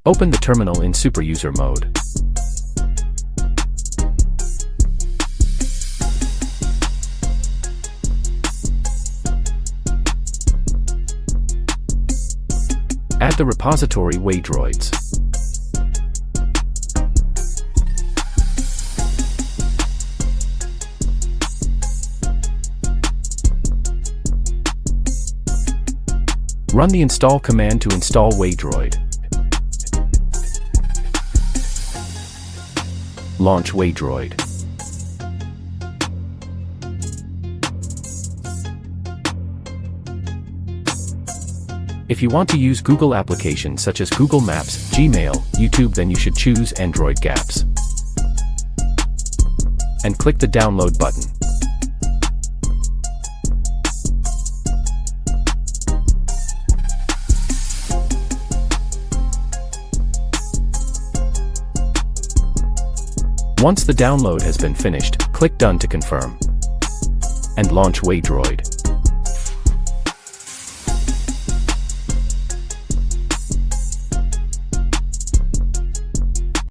Open the terminal in superuser mode. Add the repository Waydroids. Run the install command to install Waydroid. Launch Waydroid. If you want to use Google applications such as Google Maps, Gmail, YouTube, then you should choose Android Gaps. And click the download button. Once the download has been finished, click Done to confirm. And launch Waydroid.